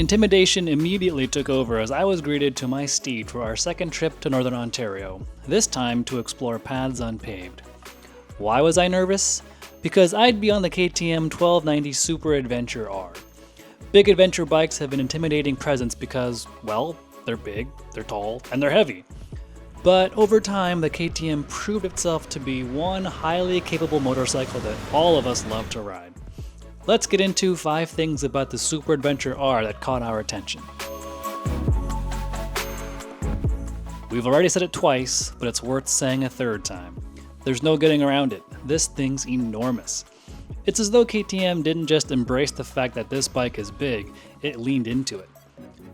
Intimidation immediately took over as I was greeted to my steed for our second trip to Northern Ontario, this time to explore paths unpaved. Why was I nervous? Because I'd be on the KTM 1290 Super Adventure R. Big adventure bikes have an intimidating presence because, well, they're big, they're tall, and they're heavy. But over time, the KTM proved itself to be one highly capable motorcycle that all of us love to ride. Let's get into 5 things about the Super Adventure R that caught our attention. We've already said it twice, but it's worth saying a third time. There's no getting around it. This thing's enormous. It's as though KTM didn't just embrace the fact that this bike is big, it leaned into it.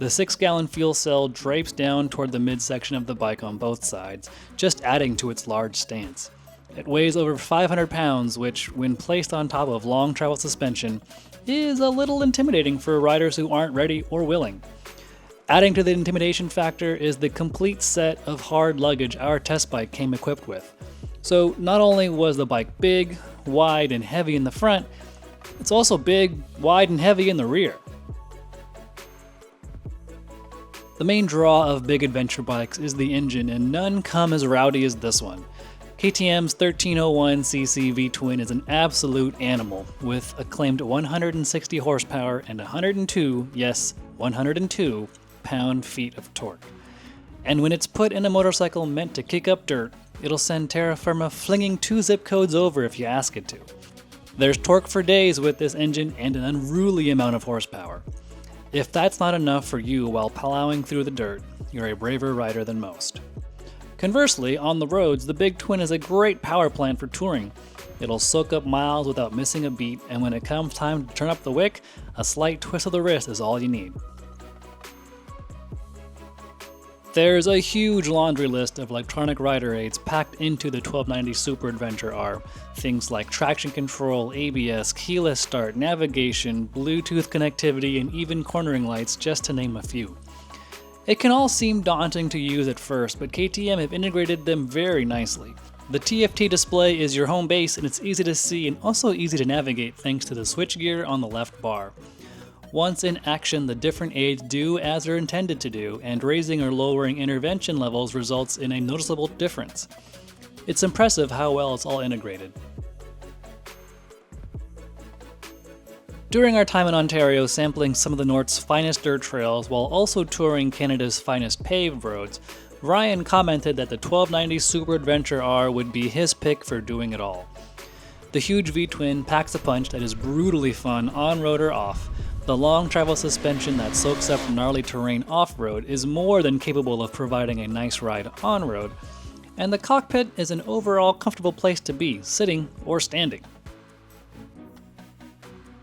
The 6-gallon fuel cell drapes down toward the midsection of the bike on both sides, just adding to its large stance. It weighs over 500 pounds, which, when placed on top of long travel suspension, is a little intimidating for riders who aren't ready or willing. Adding to the intimidation factor is the complete set of hard luggage our test bike came equipped with. So not only was the bike big, wide, and heavy in the front, it's also big, wide, and heavy in the rear. The main draw of big adventure bikes is the engine, and none come as rowdy as this one. KTM's 1301cc V-twin is an absolute animal, with a claimed 160 horsepower and 102, yes, 102 pound-feet of torque. And when it's put in a motorcycle meant to kick up dirt, it'll send terra firma flinging 2 zip codes over if you ask it to. There's torque for days with this engine and an unruly amount of horsepower. If that's not enough for you while plowing through the dirt, you're a braver rider than most. Conversely, on the roads, the big twin is a great power plant for touring. It'll soak up miles without missing a beat, and when it comes time to turn up the wick, a slight twist of the wrist is all you need. There's a huge laundry list of electronic rider aids packed into the 1290 Super Adventure R. Things like traction control, ABS, keyless start, navigation, Bluetooth connectivity, and even cornering lights, just to name a few. It can all seem daunting to use at first, but KTM have integrated them very nicely. The TFT display is your home base, and it's easy to see and also easy to navigate thanks to the switchgear on the left bar. Once in action, the different aids do as they're intended to do, and raising or lowering intervention levels results in a noticeable difference. It's impressive how well it's all integrated. During our time in Ontario sampling some of the North's finest dirt trails while also touring Canada's finest paved roads, Ryan commented that the 1290 Super Adventure R would be his pick for doing it all. The huge V-twin packs a punch that is brutally fun on-road or off. The long travel suspension that soaks up gnarly terrain off-road is more than capable of providing a nice ride on-road, and the cockpit is an overall comfortable place to be, sitting or standing.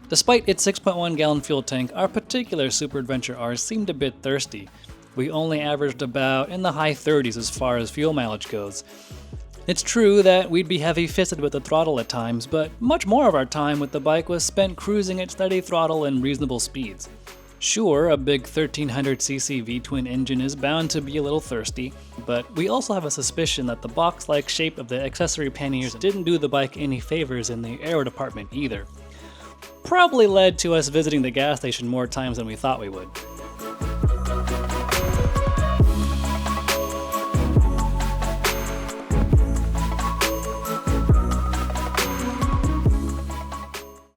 Despite its 6.1-gallon fuel tank, our particular Super Adventure R seemed a bit thirsty. We only averaged about in the high 30s as far as fuel mileage goes. It's true that we'd be heavy-fisted with the throttle at times, but much more of our time with the bike was spent cruising at steady throttle and reasonable speeds. Sure, a big 1300cc V-twin engine is bound to be a little thirsty, but we also have a suspicion that the box-like shape of the accessory panniers didn't do the bike any favors in the aero department either. Probably led to us visiting the gas station more times than we thought we would.